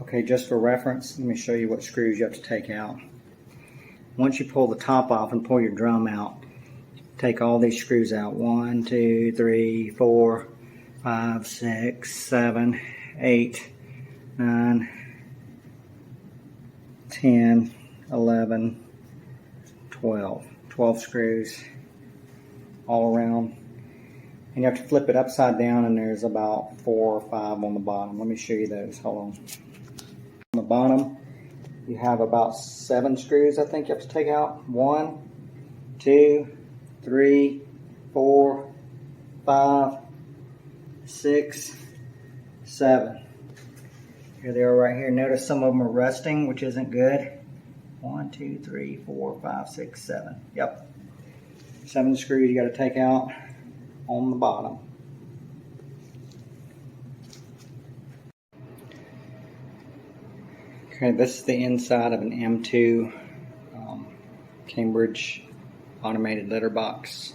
Okay, just for reference, let me show you what screws you have to take out. Once you pull the top off and pull your drum out, take all these screws out. 1, 2, 3, 4, 5, 6, 7, 8, 9, 10, 11, 12. 12 screws all around. And you have to flip it upside down, and there's about 4 or 5 on the bottom. Let me show you those. Hold on. On the bottom, you have about 7 screws I think you have to take out. 1, 2, 3, 4, 5, 6, 7. Here they are right here. Notice some of them are rusting, which isn't good. 1, 2, 3, 4, 5, 6, 7. Yep. 7 screws you got to take out on the bottom. Okay, this is the inside of an M2 Cumrige automated litter box.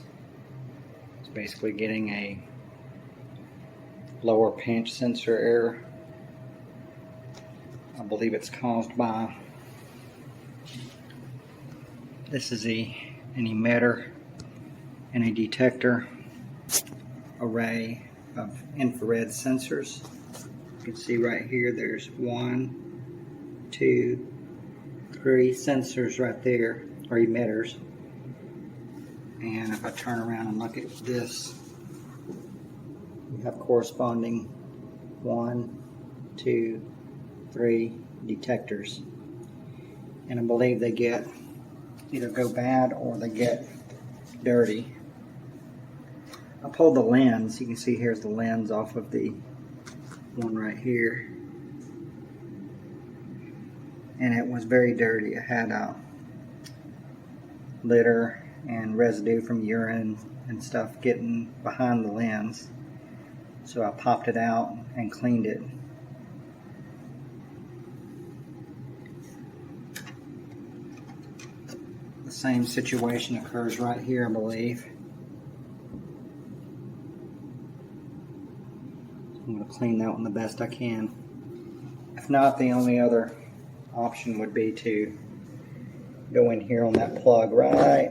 It's basically getting a lower pinch sensor error. I believe it's caused by, this is an emitter and a detector array of infrared sensors. You can see right here there's 1, 2, 3 sensors right there, or emitters. And if I turn around and look at this, we have corresponding 1, 2, 3 detectors. And I believe they get either go bad or they get dirty. I pulled the lens. You can see here's the lens off of the one right here. And it was very dirty. It had litter and residue from urine and stuff getting behind the lens. So I popped it out and cleaned it. The same situation occurs right here, I believe. I'm going to clean that one the best I can. If not, the only other option would be to go in here on that plug right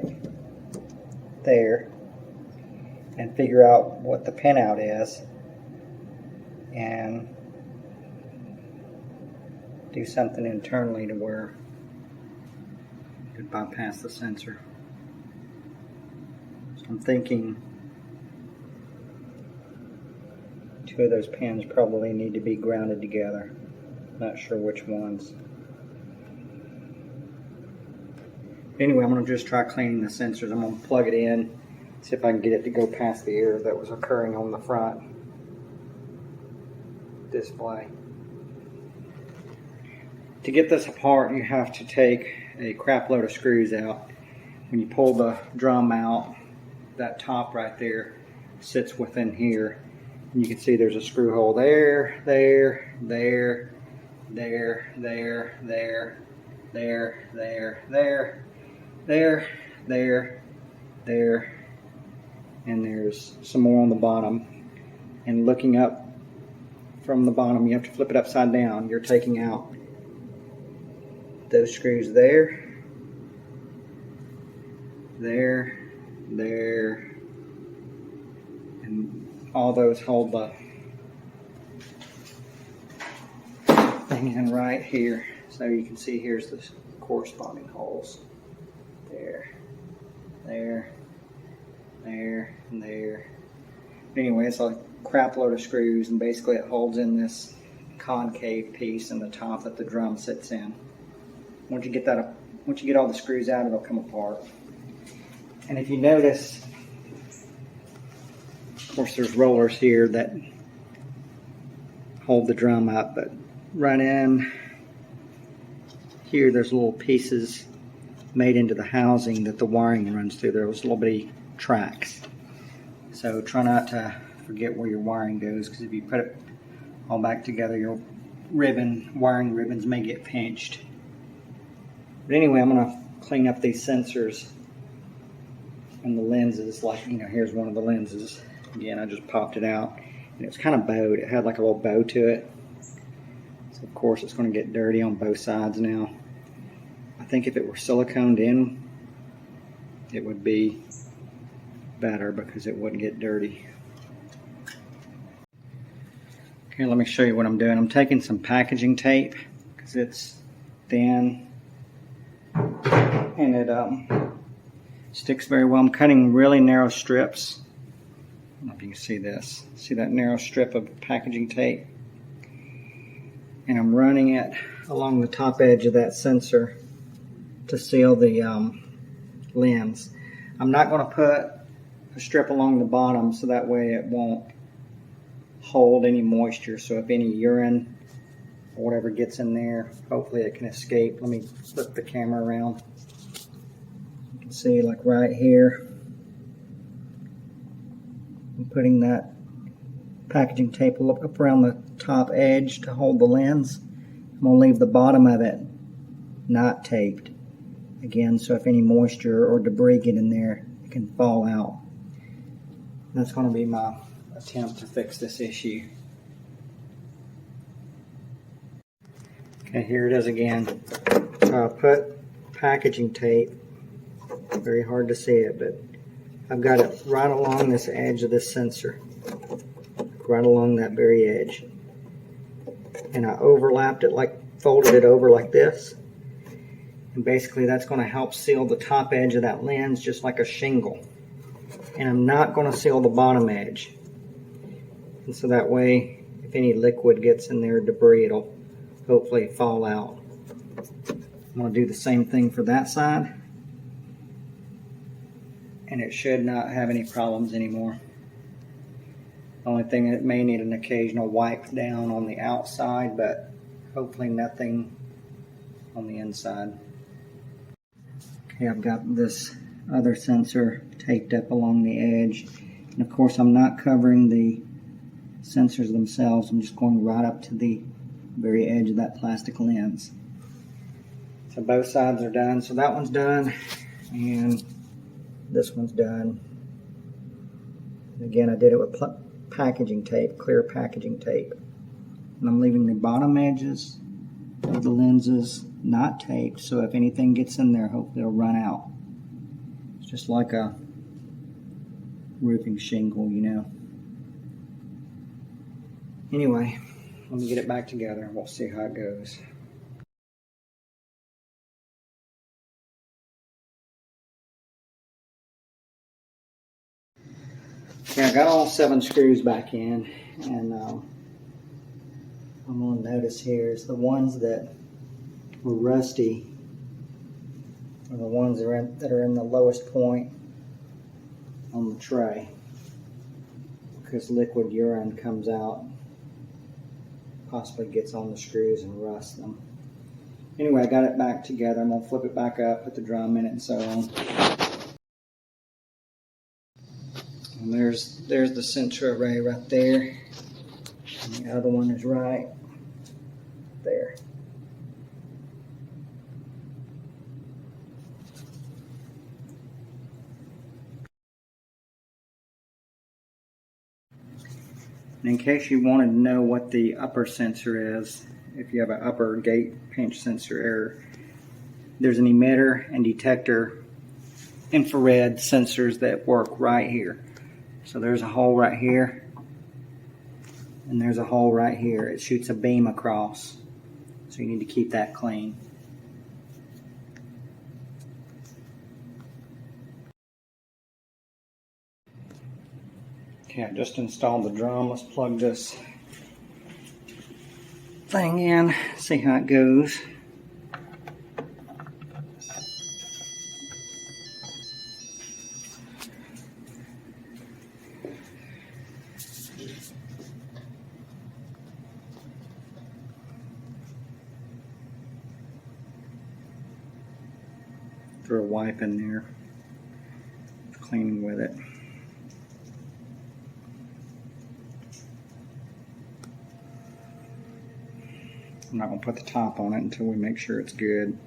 there and figure out what the pinout is and do something internally to where you could bypass the sensor. So I'm thinking 2 of those pins probably need to be grounded together. Not sure which ones. Anyway, I'm going to just try cleaning the sensors. I'm going to plug it in, see if I can get it to go past the error that was occurring on the front display. To get this apart, you have to take a crap load of screws out. When you pull the drum out, that top right there sits within here. And you can see there's a screw hole there, there, there, there, there, there, there, there, there, there, there, there, and there's some more on the bottom. And looking up from the bottom, you have to flip it upside down. You're taking out those screws there, there, there, and all those hold the thing in right here. So you can see here's the corresponding holes. There, there, there, and there. Anyway, it's a crap load of screws, and basically it holds in this concave piece in the top that the drum sits in. Once you get all the screws out, it'll come apart. And if you notice, of course there's rollers here that hold the drum up, but right in here there's little pieces made into the housing that the wiring runs through. There's little bitty tracks. So try not to forget where your wiring goes, because if you put it all back together, your wiring ribbons may get pinched. But anyway, I'm going to clean up these sensors and the lenses. Like, here's one of the lenses. Again, I just popped it out, and it was kind of bowed. It had like a little bow to it. So Of course, it's going to get dirty on both sides now. I think if it were siliconed in, it would be better because it wouldn't get dirty. Okay, let me show you what I'm doing. I'm taking some packaging tape because it's thin and it sticks very well. I'm cutting really narrow strips. I don't know if you can see this. See that narrow strip of packaging tape? And I'm running it along the top edge of that sensor to seal the lens. I'm not going to put a strip along the bottom so that way it won't hold any moisture. So if any urine or whatever gets in there, hopefully it can escape. Let me flip the camera around. You can see like right here, I'm putting that packaging tape up around the top edge to hold the lens. I'm going to leave the bottom of it not taped again, so if any moisture or debris get in there, it can fall out. That's going to be my attempt to fix this issue. Okay, here it is again. So I put packaging tape, very hard to see it, but I've got it right along this edge of this sensor, right along that very edge. And I overlapped it, like folded it over like this. And basically that's going to help seal the top edge of that lens just like a shingle. And I'm not going to seal the bottom edge. And so that way, if any liquid gets in there, debris, it'll hopefully fall out. I'm going to do the same thing for that side. And it should not have any problems anymore. The only thing, it may need an occasional wipe down on the outside, but hopefully nothing on the inside. Okay, I've got this other sensor taped up along the edge. And of course I'm not covering the sensors themselves. I'm just going right up to the very edge of that plastic lens. So both sides are done. So that one's done and this one's done. And again, I did it with packaging tape, clear packaging tape. And I'm leaving the bottom edges of the lenses not taped, so if anything gets in there, hopefully it'll run out. It's just like a roofing shingle, you know. Anyway, let me get it back together and we'll see how it goes. Okay, I got all 7 screws back in, and I'm going to notice here is the ones that were rusty are the ones that are in the lowest point on the tray, because liquid urine comes out, possibly gets on the screws and rusts them. Anyway, I got it back together. I'm going to flip it back up, put the drum in it, and so on. And there's the sensor array right there, and the other one is right there. And in case you wanted to know what the upper sensor is, if you have an upper gate pinch sensor error, there's an emitter and detector infrared sensors that work right here. So there's a hole right here, and there's a hole right here. It shoots a beam across, so you need to keep that clean. Okay, I just installed the drum. Let's plug this thing in, see how it goes. Throw a wipe in there, cleaning with it. I'm not going to put the top on it until we make sure it's good.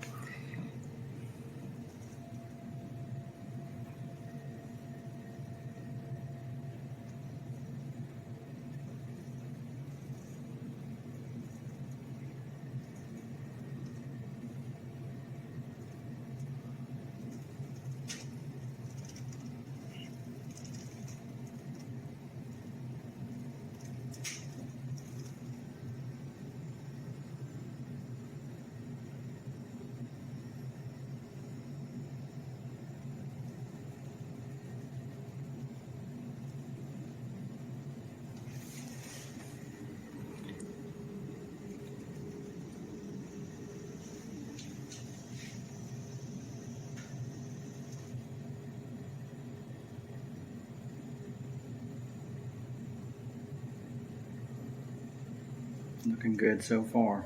Looking good so far.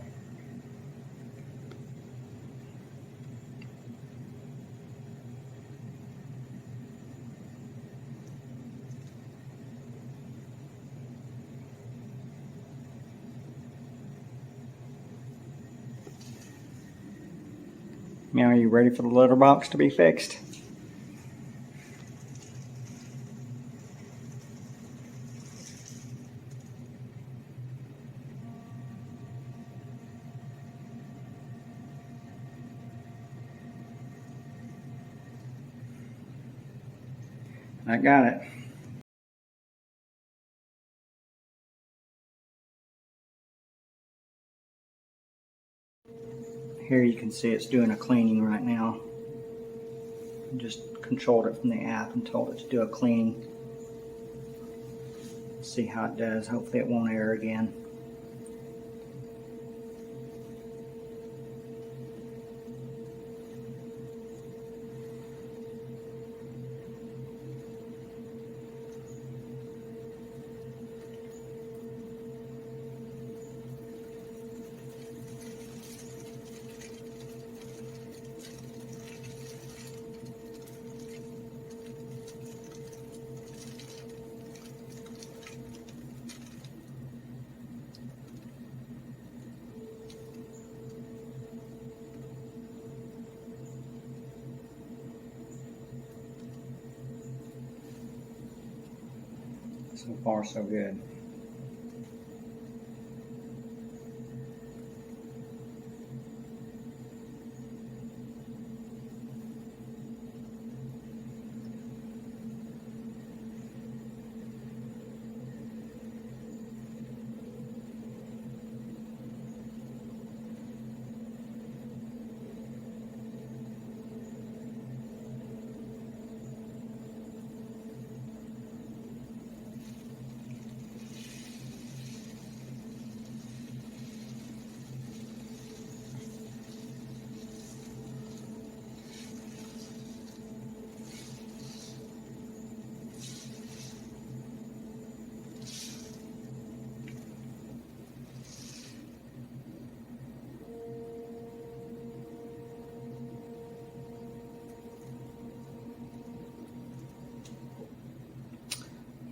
Now, are you ready for the letterbox to be fixed? I got it. Here you can see it's doing a cleaning right now. I just controlled it from the app and told it to do a cleaning. See how it does. Hopefully it won't error again. So far, so good.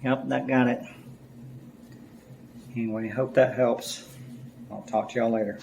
Yep, that got it. Anyway, hope that helps. I'll talk to y'all later.